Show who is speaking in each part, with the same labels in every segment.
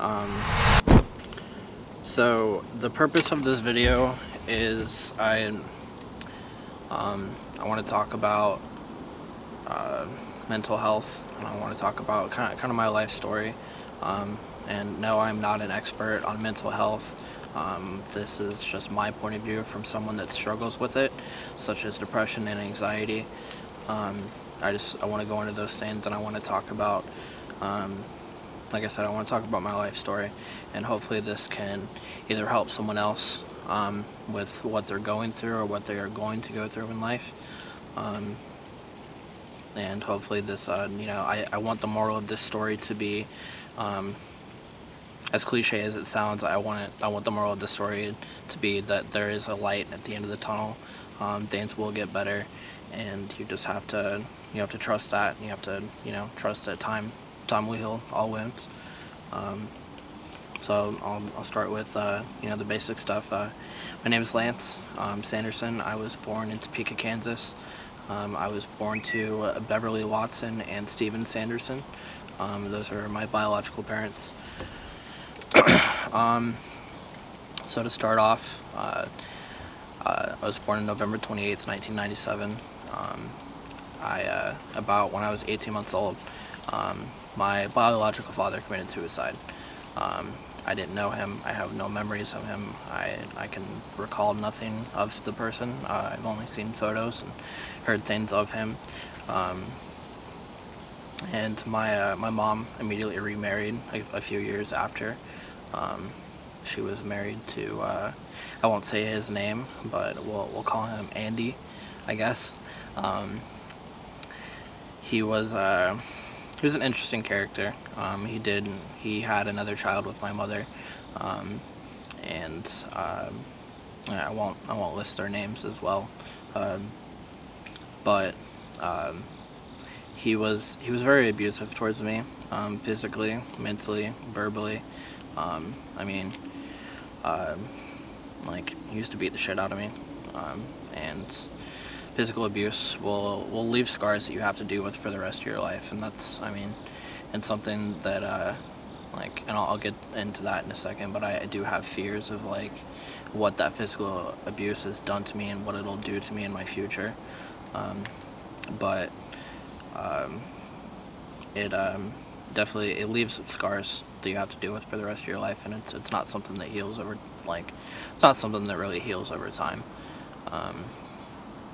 Speaker 1: Um, so the purpose of this video is I want to talk about mental health, and I want to talk about kind of my life story. And no, I'm not an expert on mental health. This is just my point of view from someone that struggles with it, such as depression and anxiety. I want to go into those things, and I want to talk about, like I said, I want to talk about my life story, and hopefully this can either help someone else with what they're going through or what they are going to go through in life. And hopefully this, I want the moral of this story to be, as cliche as it sounds, I want the moral of the story to be that there is a light at the end of the tunnel. Things will get better, and you just have to trust that. And you have to trust that time will heal all wounds. So I'll start with the basic stuff. My name is Lance Sanderson. I was born in Topeka, Kansas. I was born to Beverly Watson and Stephen Sanderson. Those are my biological parents. So to start off, I was born on November 28th, 1997. About when I was 18 months old, my biological father committed suicide. I didn't know him. I have no memories of him. I can recall nothing of the person. I've only seen photos and heard things of him. And my mom immediately remarried a few years after. She was married to, I won't say his name, but we'll call him Andy, I guess. He was an interesting character. He had another child with my mother, and I won't list their names as well, but he was very abusive towards me, physically, mentally, verbally. He used to beat the shit out of me, and physical abuse will leave scars that you have to deal with for the rest of your life, and that's, and something that, and I'll get into that in a second, but I do have fears of, what that physical abuse has done to me and what it'll do to me in my future. It definitely, it leaves scars that you have to deal with for the rest of your life, and it's not something that heals over, it's not something that really heals over time.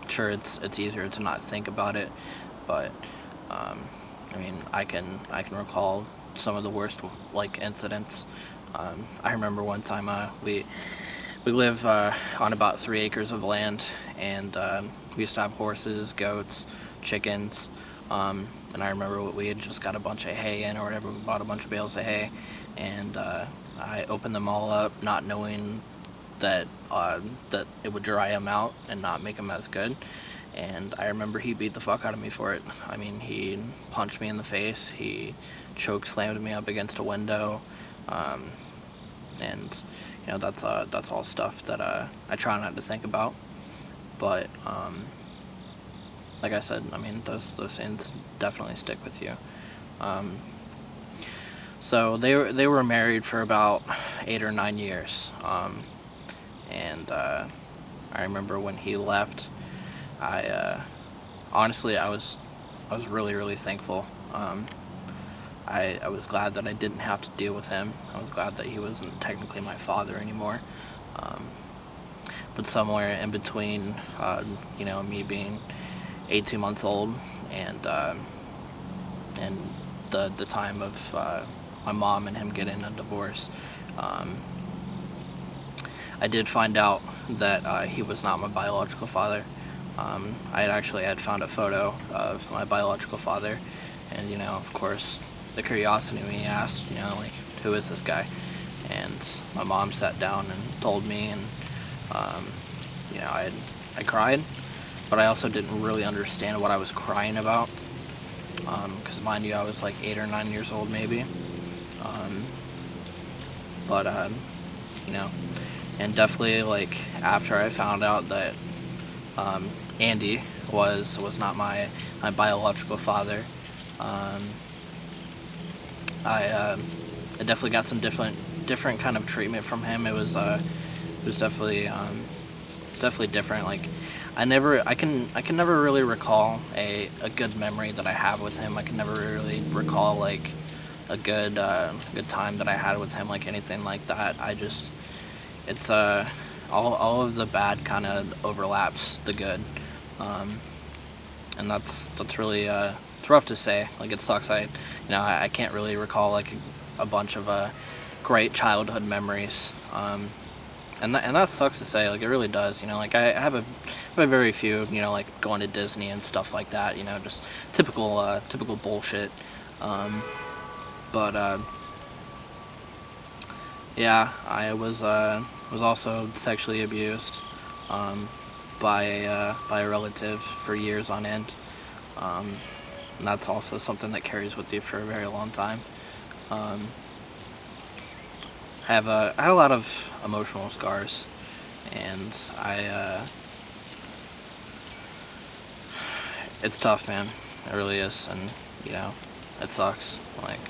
Speaker 1: Sure, it's easier to not think about it, but I can recall some of the worst incidents. I remember one time we live on about 3 acres of land, and we used to have horses, goats, chickens, and I remember we had just got a bunch of hay in or whatever. We bought a bunch of bales of hay, and I opened them all up, not knowing that it would dry them out and not make them as good. And I remember he beat the fuck out of me for it. He punched me in the face. He choke slammed me up against a window, and that's all stuff that I try not to think about. But like I said, those things definitely stick with you. So they were married for about 8 or 9 years. And I remember when he left, honestly, I was really, really thankful. I was glad that I didn't have to deal with him. I was glad that he wasn't technically my father anymore. But somewhere in between, me being 18 months old and the time of my mom and him getting a divorce, I did find out that he was not my biological father. I had found a photo of my biological father, and of course, the curiosity in me asked, who is this guy? And my mom sat down and told me, and I cried, but I also didn't really understand what I was crying about, because mind you, I was 8 or 9 years old maybe. And definitely after I found out that Andy was not my biological father, I I definitely got some different kind of treatment from him. It was definitely it's definitely different. Like I can never really recall a good memory that I have with him. I can never really recall like a good time that I had with him, like anything like that. It's all of the bad kind of overlaps the good, and that's really it's rough to say. Like it sucks. I can't really recall like a bunch of great childhood memories. And that sucks to say. Like it really does. Like I have a very few. Like going to Disney and stuff like that. Just typical bullshit. But yeah, I was also sexually abused by a relative for years on end. And that's also something that carries with you for a very long time. I had a lot of emotional scars, and it's tough, man. It really is, and it sucks. Like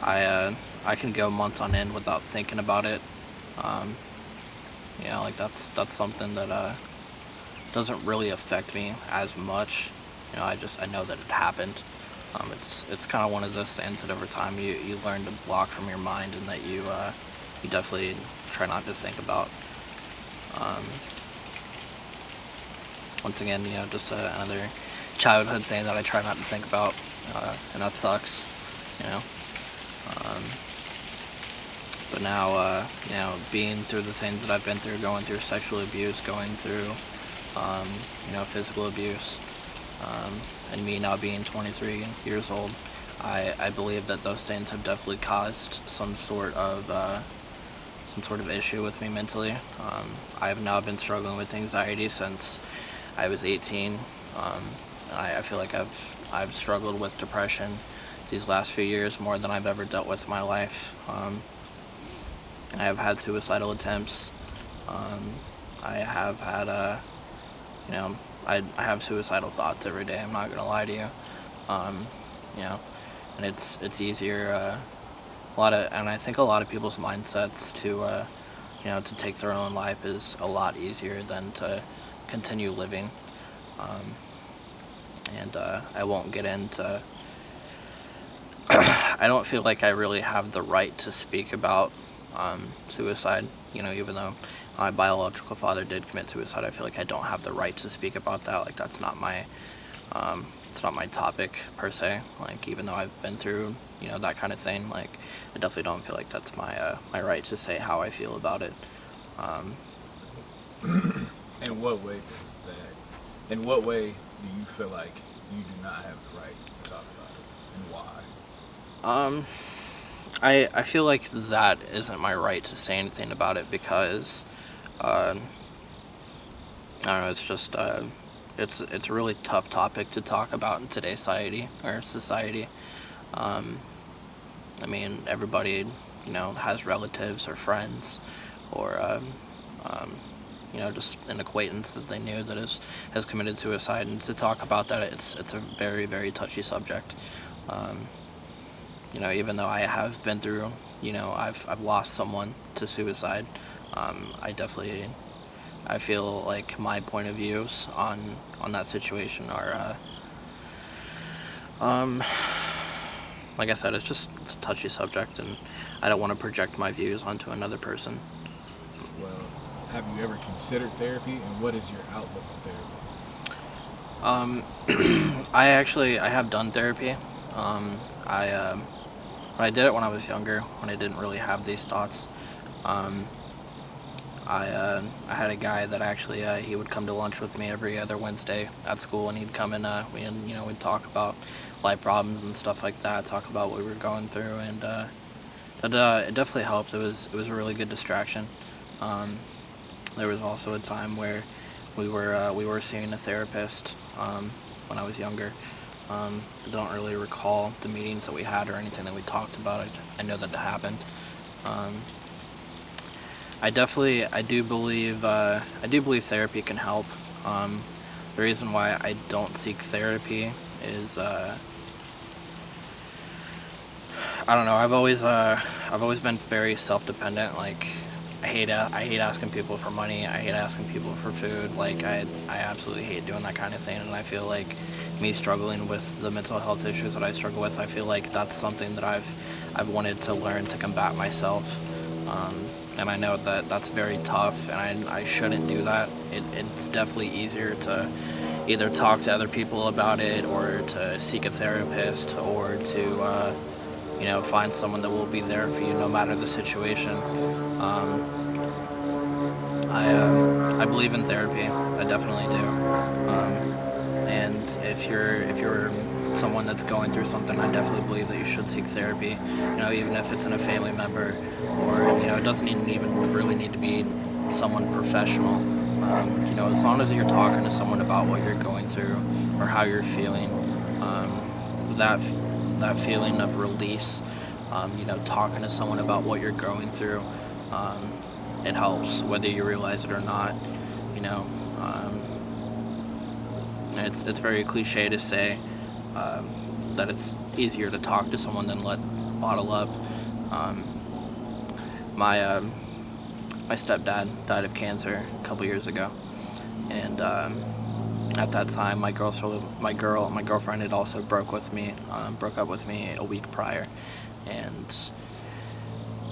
Speaker 1: I can go months on end without thinking about it. Like that's something that doesn't really affect me as much. I know that it happened. It's kind of one of those things that over time you learn to block from your mind, and that you definitely try not to think about. Once again, just another childhood thing that I try not to think about, and that sucks. But now, being through the things that I've been through, going through sexual abuse, going through, physical abuse, and me now being 23 years old, I believe that those things have definitely caused some sort of issue with me mentally. I have now been struggling with anxiety since I was 18. I feel like I've struggled with depression these last few years more than I've ever dealt with in my life. I have had suicidal attempts. I have had I have suicidal thoughts every day. I'm not gonna lie to you. And it's easier. And I think a lot of people's mindsets to take their own life is a lot easier than to continue living. And I won't get into. I don't feel like I really have the right to speak about suicide. Even though my biological father did commit suicide, I feel like I don't have the right to speak about that. Like that's not my it's not my topic per se. Like even though I've been through that kind of thing, like I definitely don't feel like that's my right to say how I feel about it.
Speaker 2: In what way is that? In what way do you feel like you do not have the right to talk about it, and why?
Speaker 1: I feel like that isn't my right to say anything about it because I don't know. It's just it's a really tough topic to talk about in today's society. I mean, everybody has relatives or friends or just an acquaintance that they knew that has committed suicide, and to talk about that, it's a very, very touchy subject. Even though I have been through, I've lost someone to suicide. I feel like my point of views on that situation are, like I said, it's a touchy subject, and I don't want to project my views onto another person.
Speaker 2: Well, have you ever considered therapy, and what is your outlook on therapy?
Speaker 1: I have done therapy. I did it when I was younger, when I didn't really have these thoughts. I had a guy that actually he would come to lunch with me every other Wednesday at school, and he'd come and we'd talk about life problems and stuff like that, talk about what we were going through, and it definitely helped. It was a really good distraction. There was also a time where we were seeing a therapist when I was younger. I don't really recall the meetings that we had or anything that we talked about. I know that it happened. I do believe therapy can help. The reason why I don't seek therapy is I don't know. I've always been very self-dependent. Like, I hate asking people for money. I hate asking people for food. Like, I absolutely hate doing that kind of thing. And I feel like me struggling with the mental health issues that I struggle with, I feel like that's something that I've wanted to learn to combat myself. And I know that that's very tough, and I shouldn't do that. It's definitely easier to either talk to other people about it, or to seek a therapist, or to find someone that will be there for you no matter the situation. I believe in therapy. I definitely do. And if you're someone that's going through something, I definitely believe that you should seek therapy. Even if it's in a family member, or it doesn't even really need to be someone professional. As long as you're talking to someone about what you're going through or how you're feeling, that that feeling of release, talking to someone about what you're going through, it helps whether you realize it or not. You know, um, it's very cliche to say that it's easier to talk to someone than let bottle up. Um, my my stepdad died of cancer a couple years ago, and at that time, my girlfriend had also broke up with me a week prior, and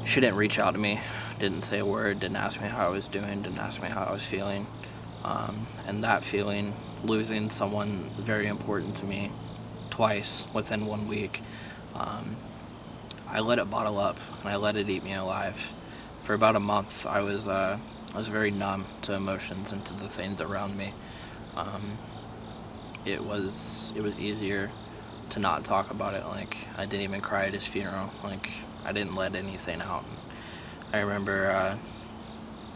Speaker 1: she didn't reach out to me, didn't say a word, didn't ask me how I was doing, didn't ask me how I was feeling, and that feeling, losing someone very important to me twice within 1 week, I let it bottle up and I let it eat me alive. For about a month, I was very numb to emotions and to the things around me. Um, it was easier to not talk about it. Like, I didn't even cry at his funeral. Like, I didn't let anything out. I remember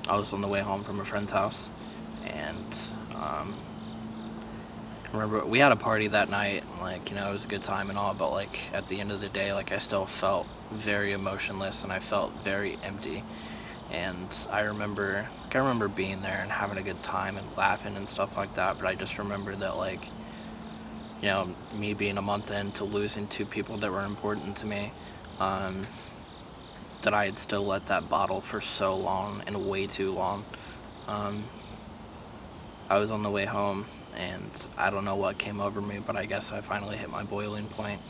Speaker 1: I was on the way home from a friend's house, and I remember we had a party that night. Like, it was a good time and all, but like at the end of the day, like, I still felt very emotionless and I felt very empty. And I remember being there and having a good time and laughing and stuff like that. But I just remember that, like, me being a month into losing two people that were important to me, um, that I had still let that bottle for so long, and way too long. Um, I was on the way home, and I don't know what came over me, but I guess I finally hit my boiling point,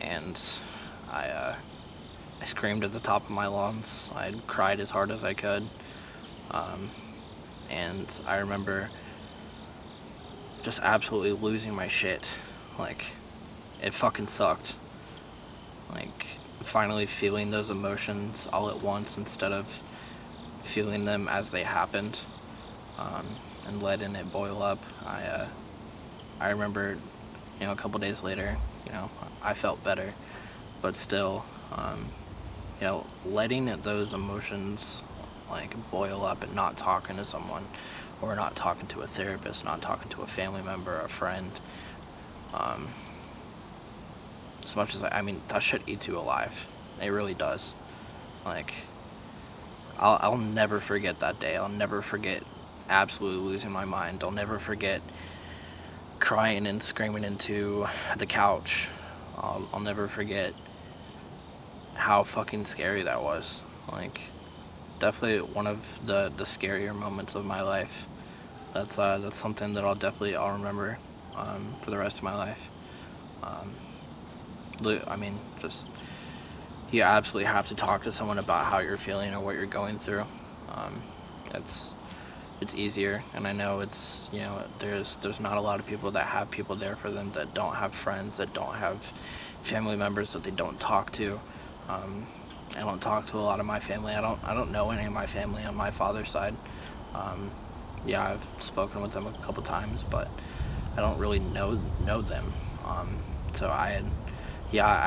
Speaker 1: and I I screamed at the top of my lungs. I cried as hard as I could, um, and I remember just absolutely losing my shit. Like, it fucking sucked. Like, finally feeling those emotions all at once instead of feeling them as they happened, um, and letting it boil up. I remember, a couple days later, I felt better, but still, letting those emotions like boil up and not talking to someone, or not talking to a therapist, not talking to a family member, a friend, um, as much as I mean, that shit eats you alive. It really does. Like, I'll never forget that day. I'll never forget absolutely losing my mind. I'll never forget crying and screaming into the couch. I'll never forget how fucking scary that was. Like, definitely one of the scarier moments of my life. That's something that I'll remember for the rest of my life. Um, I mean, just, you absolutely have to talk to someone about how you're feeling or what you're going through. Um, it's easier, and I know there's not a lot of people that have people there for them, that don't have friends, that don't have family members that they don't talk to. I don't talk to a lot of my family. I don't know any of my family on my father's side. Um, yeah, I've spoken with them a couple times, but I don't really know them. So I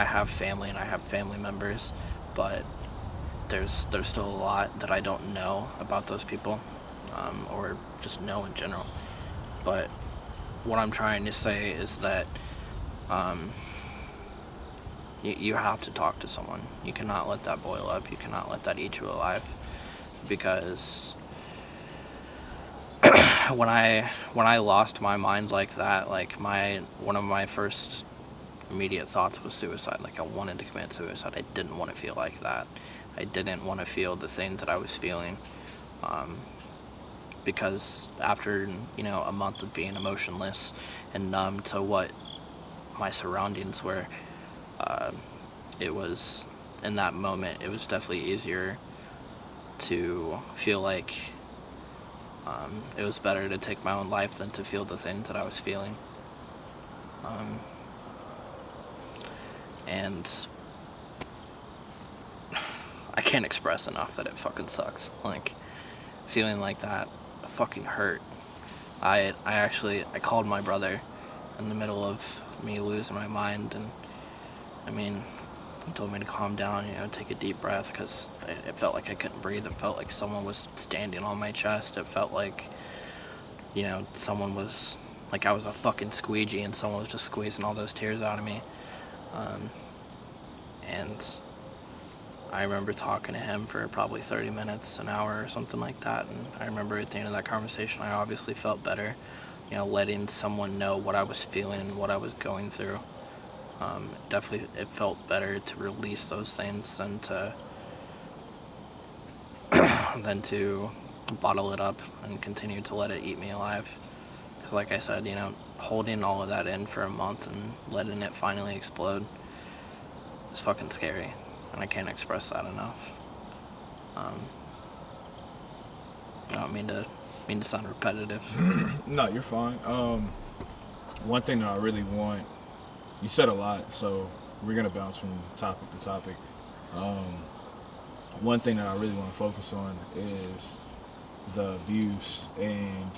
Speaker 1: have family and I have family members, but there's still a lot that I don't know about those people, or just know in general. But what I'm trying to say is that um, you have to talk to someone. You cannot let that boil up. You cannot let that eat you alive, because when I lost my mind like that, like one of my first immediate thoughts was suicide. Like, I wanted to commit suicide. I didn't want to feel like that. I didn't want to feel the things that I was feeling. Because after, a month of being emotionless and numb to what my surroundings were, it was, in that moment, it was definitely easier to feel like it was better to take my own life than to feel the things that I was feeling. And I can't express enough that it fucking sucks. Like, feeling like that fucking hurt. I called my brother in the middle of me losing my mind, and he told me to calm down, take a deep breath, because it felt like I couldn't breathe. It felt like someone was standing on my chest. It felt like, someone was, like I was a fucking squeegee and someone was just squeezing all those tears out of me. And I remember talking to him for probably 30 minutes, an hour or something like that, and I remember at the end of that conversation I obviously felt better, letting someone know what I was feeling and what I was going through. Definitely it felt better to release those things than to bottle it up and continue to let it eat me alive. Because like I said, holding all of that in for a month and letting it finally explode is fucking scary, and I can't express that enough. I don't mean to sound repetitive.
Speaker 2: No, you're fine. One thing that I really want, you said a lot, so we're gonna bounce from topic to topic. One thing that I really want to focus on is the abuse and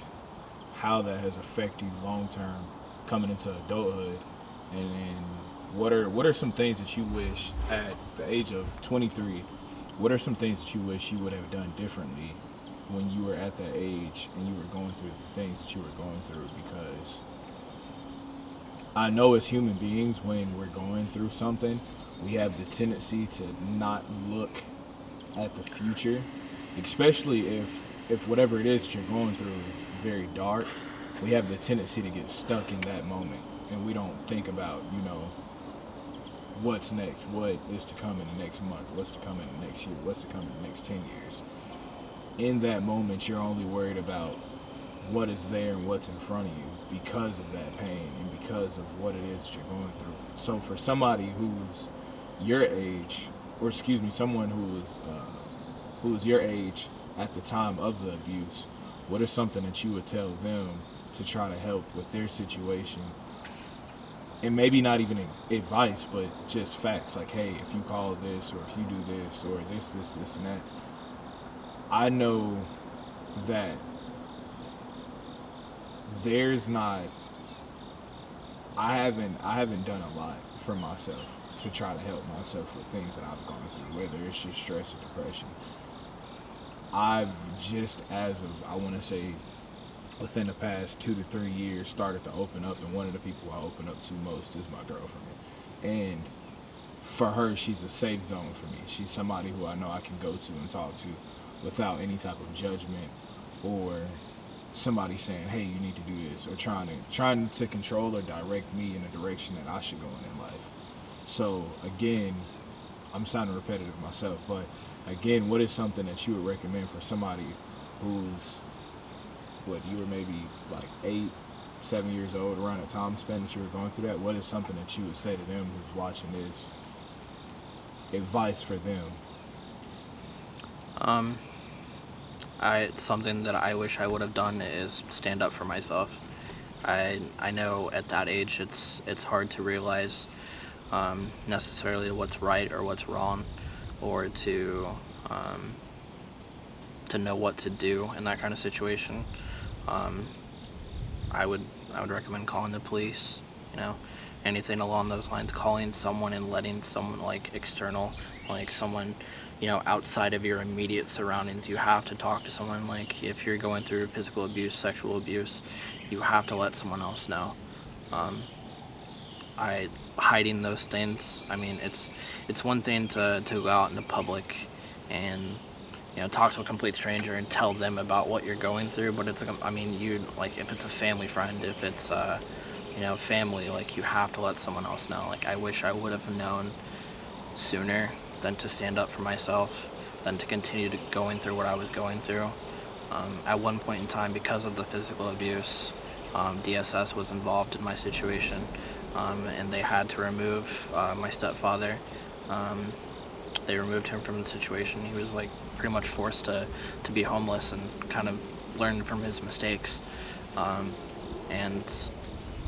Speaker 2: how that has affected you long term coming into adulthood, and then what are some things that you wish at the age of 23, what are some things that you wish you would have done differently when you were at that age and you were going through the things that you were going through? Because I know as human beings, when we're going through something, we have the tendency to not look at the future, especially if whatever it is that you're going through is very dark. We have the tendency to get stuck in that moment, and we don't think about, what's next, what is to come in the next month, what's to come in the next year, what's to come in the next 10 years. In that moment, you're only worried about what is there and what's in front of you because of that pain and because of what it is that you're going through. So for somebody who's your age, or excuse me, someone who is your age at the time of the abuse, what is something that you would tell them to try to help with their situation? And maybe not even advice, but just facts, like, hey, if you call this, or if you do this, or this, and that. I know that there's not, I haven't done a lot for myself to try to help myself with things that I've gone through, whether it's just stress or depression. I've just, as of, I want to say, within the past 2 to 3 years, started to open up, and one of the people I open up to most is my girlfriend. And for her, she's a safe zone for me. She's somebody who I know I can go to and talk to without any type of judgment, or somebody saying, hey, you need to do this, or trying to control or direct me in a direction that I should go in life. So again, I'm sounding repetitive myself, but again, what is something that you would recommend for somebody who's, you were maybe like 8, 7 years old, around the time span that you were going through that? What is something that you would say to them who's watching this, advice for them?
Speaker 1: Something that I wish I would have done is stand up for myself. I know at that age it's hard to realize necessarily what's right or what's wrong, or to know what to do in that kind of situation. I would recommend calling the police, anything along those lines, calling someone and letting someone, like, external, like someone, outside of your immediate surroundings. You have to talk to someone. Like, if you're going through physical abuse, sexual abuse, you have to let someone else know. Hiding those things, it's one thing to go out in the public and talk to a complete stranger and tell them about what you're going through, but it's, if it's a family friend, if it's family, like, you have to let someone else know. Like, I wish I would have known sooner than to stand up for myself, than to continue to going through what I was going through. At one point in time, because of the physical abuse, DSS was involved in my situation, and they had to remove my stepfather. Um, they removed him from the situation. He was like pretty much forced to be homeless and kind of learn from his mistakes. And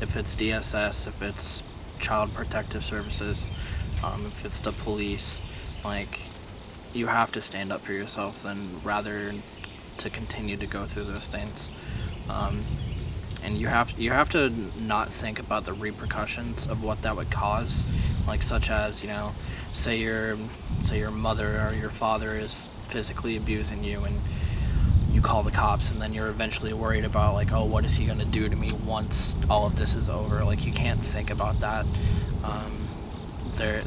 Speaker 1: if it's DSS, if it's Child Protective Services, if it's the police, like, you have to stand up for yourself than rather to continue to go through those things. And you have to not think about the repercussions of what that would cause, like, such as, say your mother or your father is physically abusing you, and you call the cops, and then you're eventually worried about, like, oh, what is he going to do to me once all of this is over? Like, you can't think about that.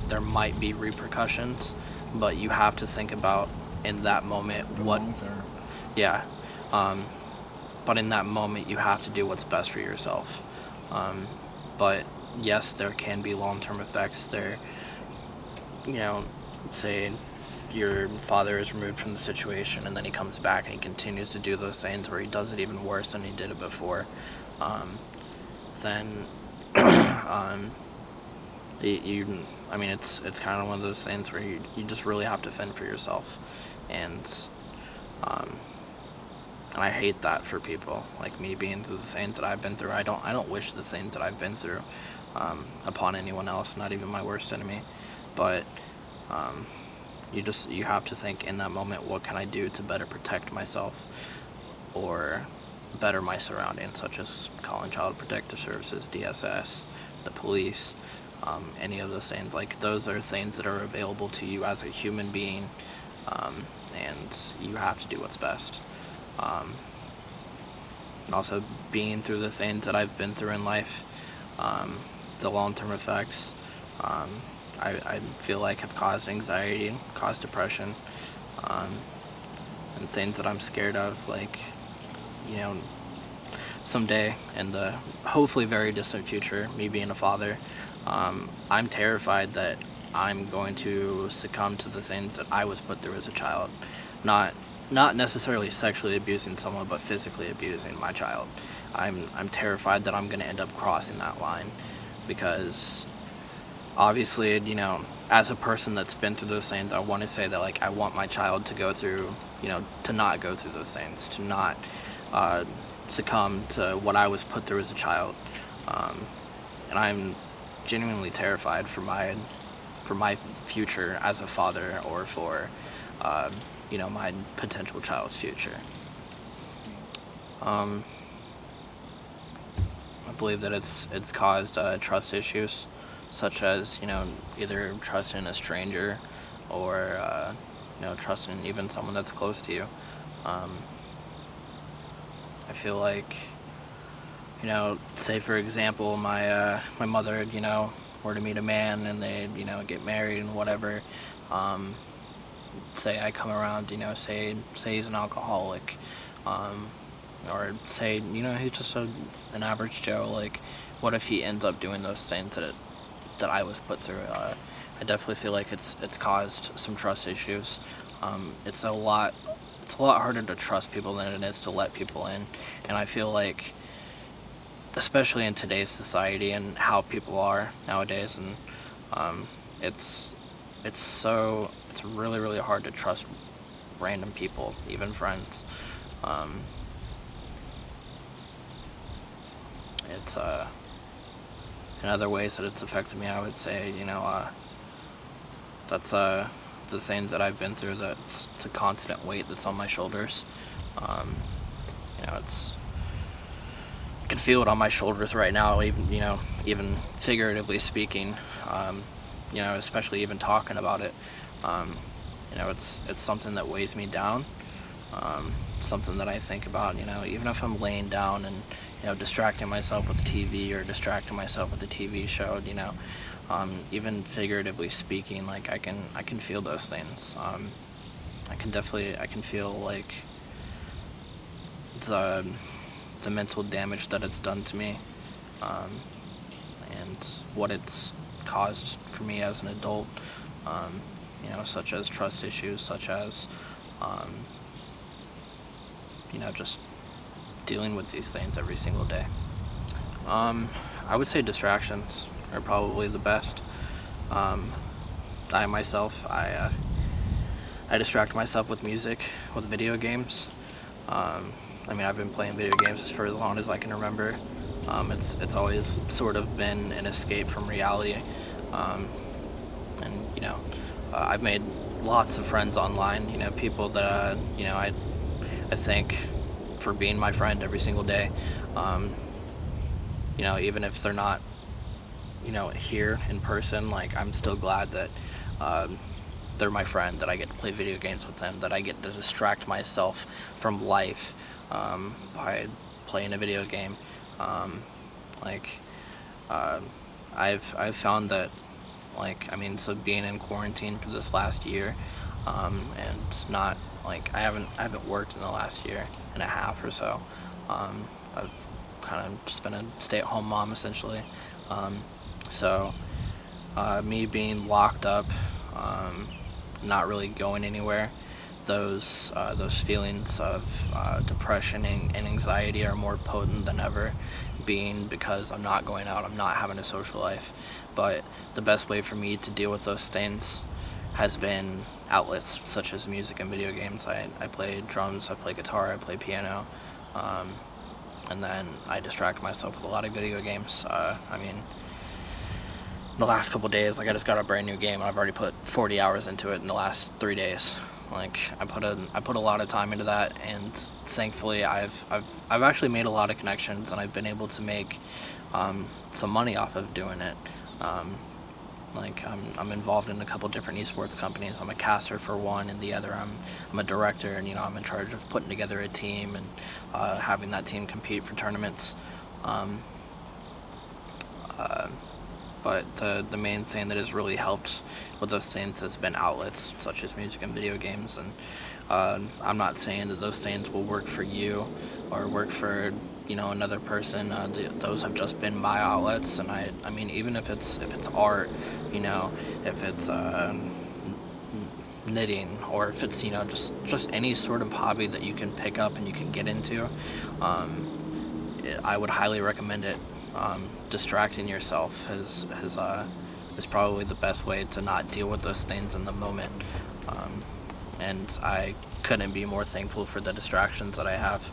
Speaker 1: There might be repercussions, but you have to think about in that moment what,
Speaker 2: long term.
Speaker 1: yeah. But in that moment, you have to do what's best for yourself. But yes, there can be long-term effects. Say your father is removed from the situation, and then he comes back and he continues to do those things, or he does it even worse than he did it before. Then it's kind of one of those things where you just really have to fend for yourself, and I hate that for people like me being through the things that I've been through. I don't wish the things that I've been through upon anyone else, not even my worst enemy. But you have to think in that moment, what can I do to better protect myself or better my surroundings, such as calling Child Protective Services, DSS, the police, any of those things. Like, those are things that are available to you as a human being, and you have to do what's best. And also, being through the things that I've been through in life, the long-term effects, I feel like have caused anxiety, caused depression, and things that I'm scared of, like, someday in the hopefully very distant future, me being a father, I'm terrified that I'm going to succumb to the things that I was put through as a child. Not necessarily sexually abusing someone, but physically abusing my child. I'm terrified that I'm going to end up crossing that line, because obviously, as a person that's been through those things, I want to say that, like, I want my child to go through, to not go through those things, to not succumb to what I was put through as a child. And I'm genuinely terrified for my future as a father, or for my potential child's future. I believe that it's caused trust issues, such as either trusting a stranger, or trusting even someone that's close to you. I feel like, say for example, my mother, were to meet a man and they get married and whatever. Say I come around, say he's an alcoholic, or say he's just an average Joe. Like, what if he ends up doing those things that I was put through? I definitely feel like it's caused some trust issues. It's a lot harder to trust people than it is to let people in, and I feel like, especially in today's society and how people are nowadays, and it's really, really hard to trust random people, even friends. It's in other ways that it's affected me, I would say, that's the things that I've been through. It's a constant weight that's on my shoulders. I can feel it on my shoulders right now, even figuratively speaking. Especially even talking about it. It's something that weighs me down. Something that I think about, even if I'm laying down and, distracting myself with TV, or distracting myself with a TV show, even figuratively speaking, like, I can feel those things. I can feel, like, the mental damage that it's done to me. and what it's caused for me as an adult, such as trust issues, such as, just dealing with these things every single day. I would say distractions are probably the best. I distract myself with music, with video games. I've been playing video games for as long as I can remember. It's always sort of been an escape from reality. I've made lots of friends online. People that I thank for being my friend every single day. Even if they're not here in person, like, I'm still glad that they're my friend, that I get to play video games with them, that I get to distract myself from life by playing a video game. I've found that, so being in quarantine for this last year, and not, I haven't worked in the last year and a half or so. I've kind of just been a stay-at-home mom, essentially. Me being locked up, not really going anywhere, those feelings of depression and anxiety are more potent than ever, because I'm not going out, I'm not having a social life. But the best way for me to deal with those things has been outlets such as music and video games. I play drums, I play guitar, I play piano, and then I distract myself with a lot of video games. The last couple days, I just got a brand new game, and I've already put 40 hours into it in the last 3 days. I put a lot of time into that, and thankfully I've actually made a lot of connections, and I've been able to make some money off of doing it. I'm involved in a couple different esports companies. I'm a caster for one, and the other I'm a director, and I'm in charge of putting together a team and having that team compete for tournaments. But the main thing that has really helped with those things has been outlets such as music and video games. And I'm not saying that those things will work for you or work for another person. Those have just been my outlets, and even if it's art, if it's knitting, or if it's just any sort of hobby that you can pick up and you can get into, I would highly recommend it. Distracting yourself is probably the best way to not deal with those things in the moment. And I couldn't be more thankful for the distractions that I have.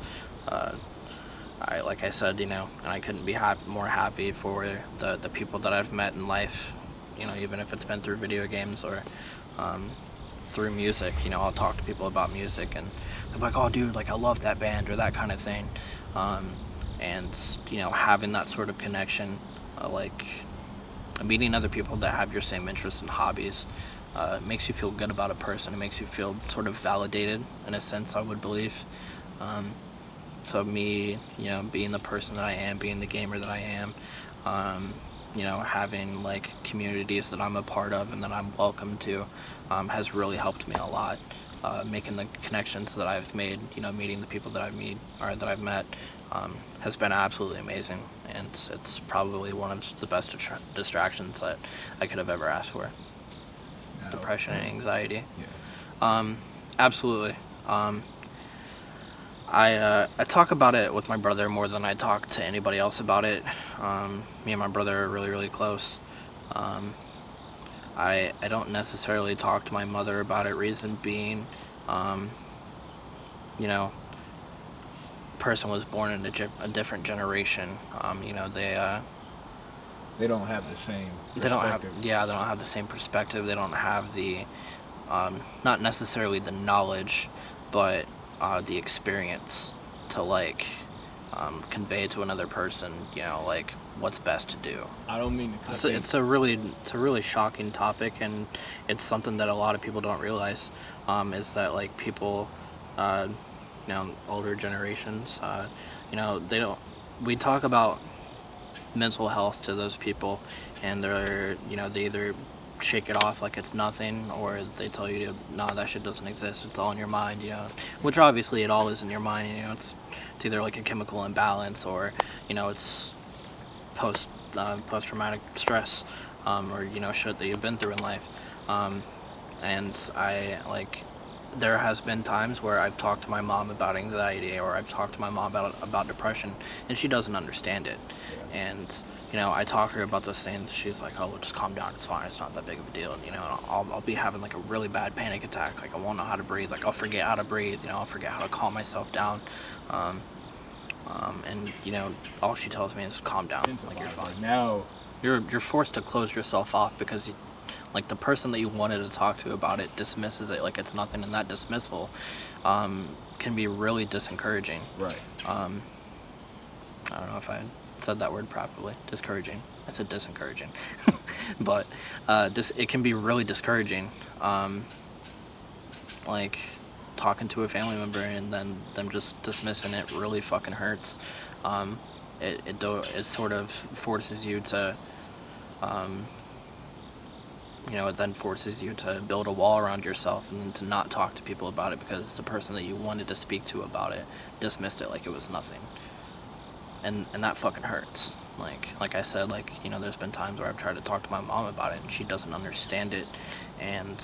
Speaker 1: Like I said, and I couldn't be more happy for the people that I've met in life, even if it's been through video games or through music. I'll talk to people about music, and they're like, oh dude, I love that band, or that kind of thing. And having that sort of connection, meeting other people that have your same interests and hobbies, makes you feel good about a person. It makes you feel sort of validated, in a sense, I would believe. So me, being the person that I am, being the gamer that I am, having communities that I'm a part of and that I'm welcome to, has really helped me a lot. Making the connections that I've made, meeting the people that I've met, has been absolutely amazing, and it's probably one of the best distractions that I could have ever asked for. No. Depression and anxiety. Yeah. Absolutely. I talk about it with my brother more than I talk to anybody else about it. Me and my brother are really, really close. I don't necessarily talk to my mother about it, reason being, person was born in a different generation.
Speaker 2: They don't have the same perspective.
Speaker 1: They don't have the same perspective. They don't have the, not necessarily the knowledge, but the experience to convey to another person, what's best to do.
Speaker 2: I don't mean to cut
Speaker 1: it's a really shocking topic, and it's something that a lot of people don't realize, is that people, older generations, we talk about mental health to those people, and they're, they either shake it off like it's nothing, or they tell you no, that shit doesn't exist, it's all in your mind, which obviously it all is in your mind. It's either a chemical imbalance, or it's post-traumatic stress, or shit that you've been through in life. And I like there has been times where I've talked to my mom about anxiety, or I've talked to my mom about depression, and she doesn't understand it.
Speaker 2: Yeah.
Speaker 1: And I talk to her about those things. She's like, "Oh, well, just calm down. It's fine. It's not that big of a deal." And I'll be having like a really bad panic attack. Like I won't know how to breathe. Like I'll forget how to breathe. I'll forget how to calm myself down. Um, and all she tells me is calm down. Like you're fine.
Speaker 2: Like now,
Speaker 1: You're forced to close yourself off because like the person that you wanted to talk to about it dismisses it like it's nothing, and that dismissal can be really discouraging.
Speaker 2: right?
Speaker 1: I don't know if I said that word properly. Discouraging. I said disencouraging. But it can be really discouraging. Like talking to a family member and then them just dismissing it really fucking hurts. It sort of forces you to, it then forces you to build a wall around yourself and to not talk to people about it because the person that you wanted to speak to about it dismissed it like it was nothing. And that fucking hurts. Like I said, there's been times where I've tried to talk to my mom about it and she doesn't understand it, and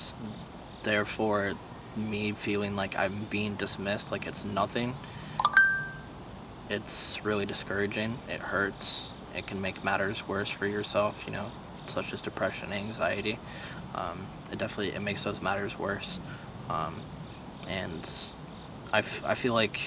Speaker 1: therefore me feeling like I'm being dismissed like it's nothing, it's really discouraging. It hurts. It can make matters worse for yourself, such as depression, anxiety. It makes those matters worse. And I feel like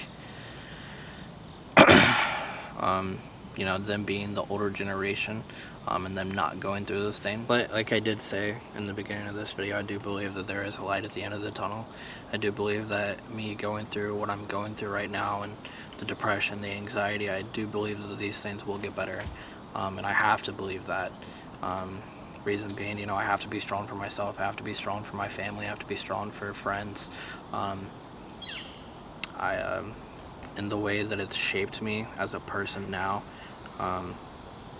Speaker 1: them being the older generation, and them not going through those things. But like I did say in the beginning of this video, I do believe that there is a light at the end of the tunnel. I do believe that me going through what I'm going through right now, and the depression, the anxiety, I do believe that these things will get better. And I have to believe that. Reason being, I have to be strong for myself. I have to be strong for my family. I have to be strong for friends. In the way that it's shaped me as a person now,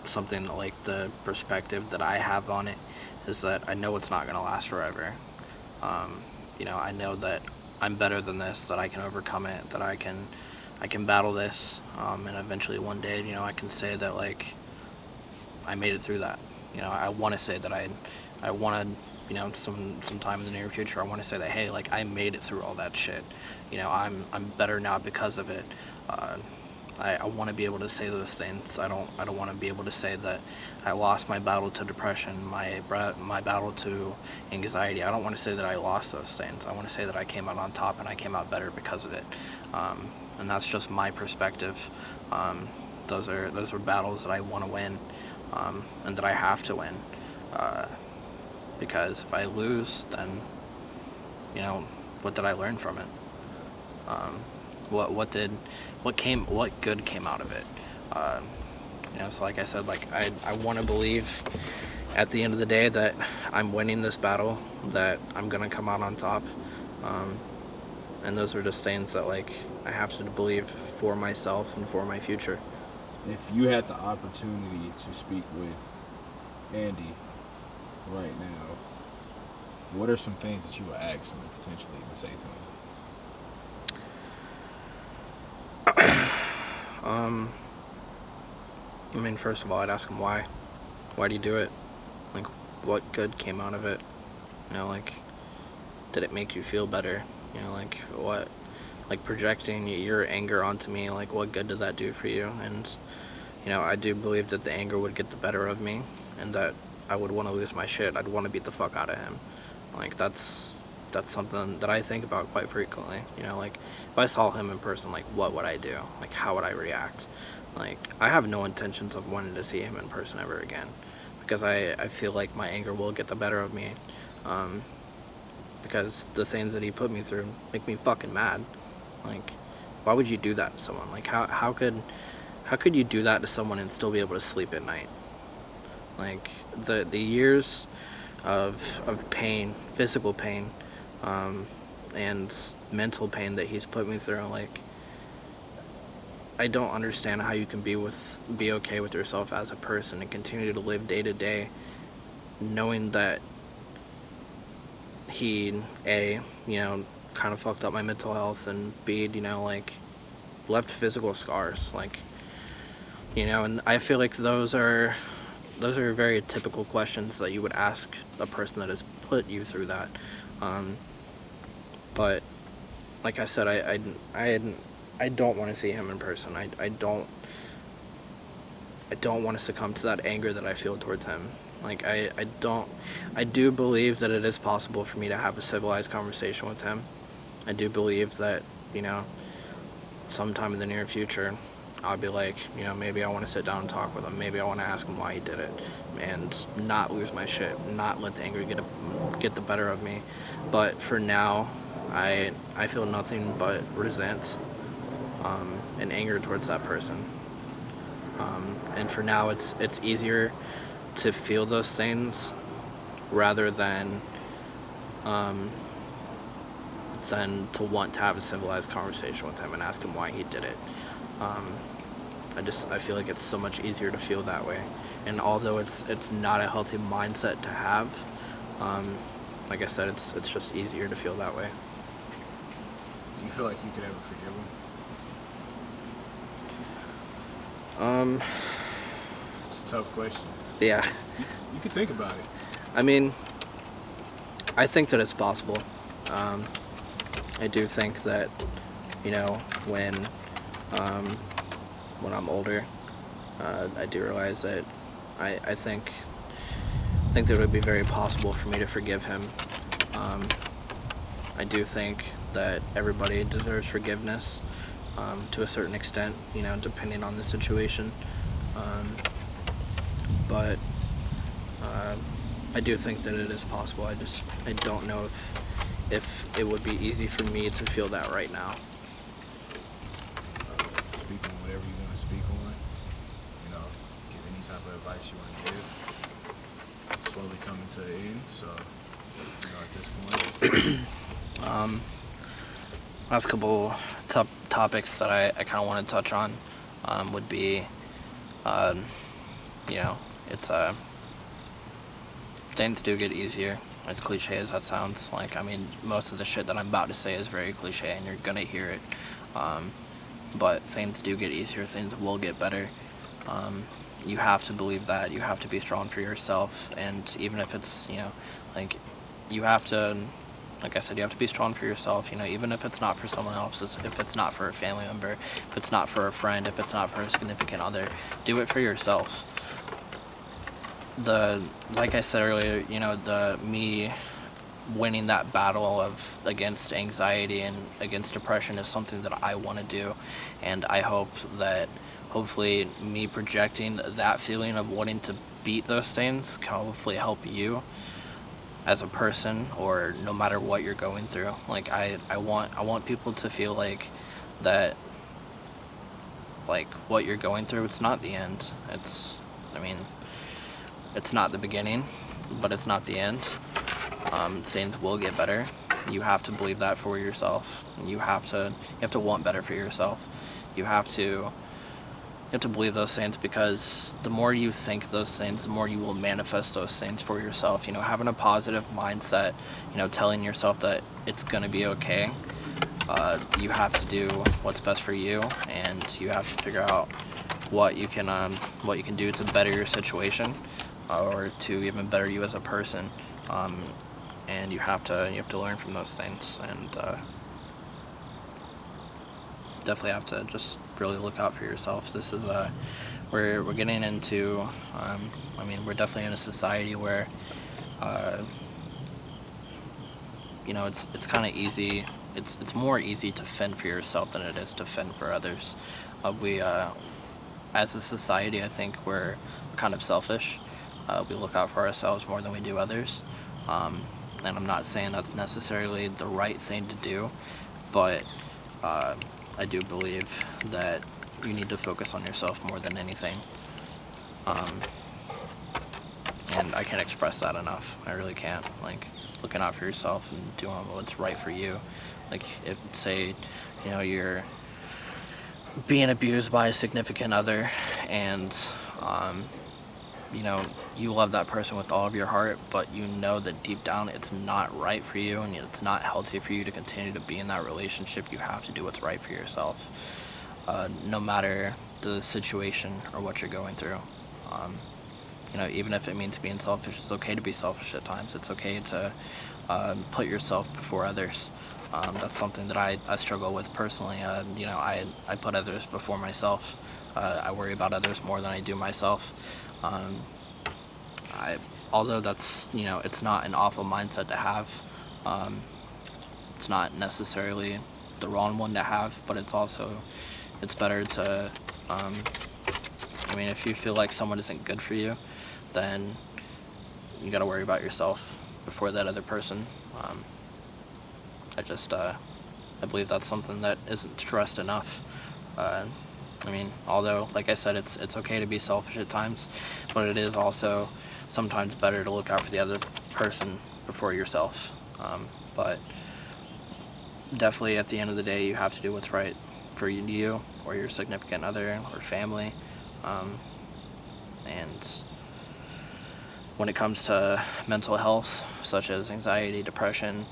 Speaker 1: something like the perspective that I have on it is that I know it's not going to last forever. I know that I'm better than this, that I can overcome it, that I can battle this, and eventually one day, I can say that like I made it through that. I want to say that I want to, sometime in the near future, I want to say that, hey, like I made it through all that shit. I'm better now because of it. I want to be able to say those things. I don't want to be able to say that I lost my battle to depression, my battle to anxiety. I don't want to say that I lost those things. I want to say that I came out on top and I came out better because of it. And that's just my perspective. Those are battles that I want to win, and that I have to win. Because if I lose, then what did I learn from it? What good came out of it? So like I said, like I want to believe at the end of the day that I'm winning this battle, that I'm gonna come out on top, and those are just things that like I have to believe for myself and for my future.
Speaker 2: If you had the opportunity to speak with Andy right now, what are some things that you would ask him and potentially even say to him?
Speaker 1: First of all, I'd ask him why. Why do you do it? Like, what good came out of it? Did it make you feel better? What? Like, projecting your anger onto me, like, what good did that do for you? And, I do believe that the anger would get the better of me, and that I would want to lose my shit. I'd want to beat the fuck out of him. Like, that's something that I think about quite frequently. If I saw him in person, like, what would I do? Like, how would I react? Like, I have no intentions of wanting to see him in person ever again, because I feel like my anger will get the better of me, because the things that he put me through make me fucking mad. Like, why would you do that to someone? Like, how could you do that to someone and still be able to sleep at night? Like, the years of pain, physical pain, and mental pain that he's put me through, like, I don't understand how you can be okay with yourself as a person and continue to live day to day knowing that he, A, kind of fucked up my mental health, and B, like, left physical scars, like, and I feel like those are those are very typical questions that you would ask a person that has put you through that. But like I said, I don't want to see him in person. I don't want to succumb to that anger that I feel towards him. Like, I do believe that it is possible for me to have a civilized conversation with him. I do believe that, sometime in the near future, I'll be like, maybe I want to sit down and talk with him. Maybe I want to ask him why he did it, and not lose my shit, not let the anger get the better of me. But for now, I feel nothing but resent, and anger towards that person. And for now, it's easier to feel those things rather than to want to have a civilized conversation with him and ask him why he did it. I feel like it's so much easier to feel that way. And although it's not a healthy mindset to have, like I said, it's just easier to feel that way.
Speaker 2: Do you feel like you could ever forgive him? It's a tough question.
Speaker 1: Yeah.
Speaker 2: You could think about it.
Speaker 1: I mean, I think that it's possible. I do think that, when I'm older, I do realize that I think that it would be very possible for me to forgive him. I do think that everybody deserves forgiveness, to a certain extent, depending on the situation. But I do think that it is possible. I don't know if it would be easy for me to feel that right now.
Speaker 2: Speak on whatever you want to speak on. Give any type of advice you want to give. It's slowly coming to the end, so at this point.
Speaker 1: Last couple topics that I kind of want to touch on would be, it's things do get easier. As cliche as that sounds, most of the shit that I'm about to say is very cliche, and you're gonna hear it. But things do get easier. Things will get better. You have to believe that. You have to be strong for yourself, and even if it's you have to. Like I said, you have to be strong for yourself, even if it's not for someone else, if it's not for a family member, if it's not for a friend, if it's not for a significant other, do it for yourself. Like I said earlier, me winning that battle against anxiety and against depression is something that I want to do, and I hope that hopefully me projecting that feeling of wanting to beat those things can hopefully help you as a person, or no matter what you're going through. I want people to feel like that, what you're going through, it's not the end. It's not the beginning, but it's not the end. Things will get better. You have to believe that for yourself. You have to want better for yourself. You have to believe those things, because the more you think those things, the more you will manifest those things for yourself. Having a positive mindset, telling yourself that it's going to be okay. You have to do what's best for you, and you have to figure out what you can do to better your situation, or to even better you as a person. And you have to learn from those things, and definitely have to just really look out for yourself. This is we're getting into we're definitely in a society where it's kind of easy. It's more easy to fend for yourself than it is to fend for others. We as a society, I think we're kind of selfish. We look out for ourselves more than we do others. And I'm not saying that's necessarily the right thing to do, but I do believe that you need to focus on yourself more than anything. And I can't express that enough. I really can't. Looking out for yourself and doing what's right for you. If, say, you're being abused by a significant other, and you love that person with all of your heart, but you know that deep down it's not right for you, and it's not healthy for you to continue to be in that relationship. You have to do what's right for yourself, no matter the situation or what you're going through. even if it means being selfish, it's okay to be selfish at times. It's okay to put yourself before others. That's something that I struggle with personally. I put others before myself. I worry about others more than I do myself. Um, Although that's, it's not an awful mindset to have. Um, it's not necessarily the wrong one to have, but it's better to, if you feel like someone isn't good for you, then you got to worry about yourself before that other person. Um, I believe that's something that isn't stressed enough. Although, like I said, it's okay to be selfish at times, but it is also sometimes better to look out for the other person before yourself. But definitely, at the end of the day, you have to do what's right for you or your significant other or family. And when it comes to mental health, such as anxiety, depression,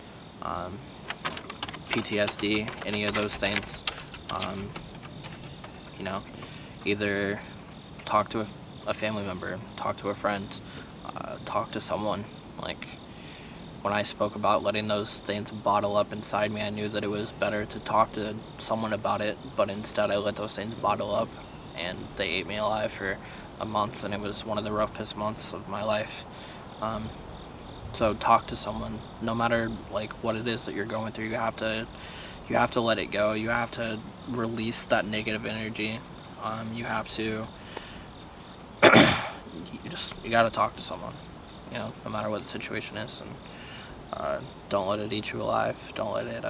Speaker 1: PTSD, any of those things, um, you know, either talk to a family member, talk to a friend, talk to someone. Like, when I spoke about letting those things bottle up inside me, I knew that it was better to talk to someone about it, but instead I let those things bottle up, and they ate me alive for a month, and it was one of the roughest months of my life. So talk to someone, no matter like what it is that you're going through. You have to let it go. You have to release that negative energy. You have to you got to talk to someone, no matter what the situation is, and don't let it eat you alive. Don't let it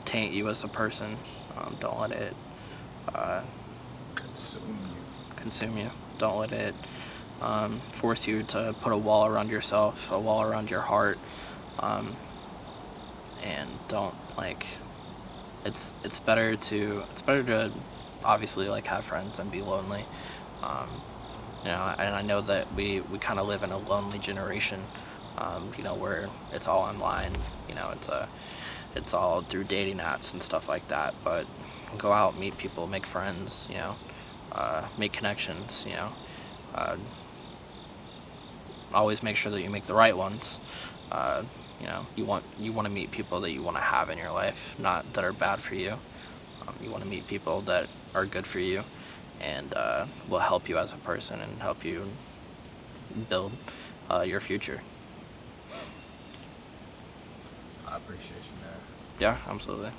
Speaker 1: taint you as a person. Don't let it consume you. Don't let it force you to put a wall around yourself, a wall around your heart, and don't it's better to obviously like have friends and be lonely. Um, and I know that we kind of live in a lonely generation. Where it's all online. It's all through dating apps and stuff like that. But go out, meet people, make friends. Make connections. Uh, Always make sure that you make the right ones. You want to meet people that you want to have in your life, not that are bad for you. You want to meet people that are good for you and will help you as a person and help you build your future.
Speaker 2: I appreciate you, man.
Speaker 1: Yeah, absolutely.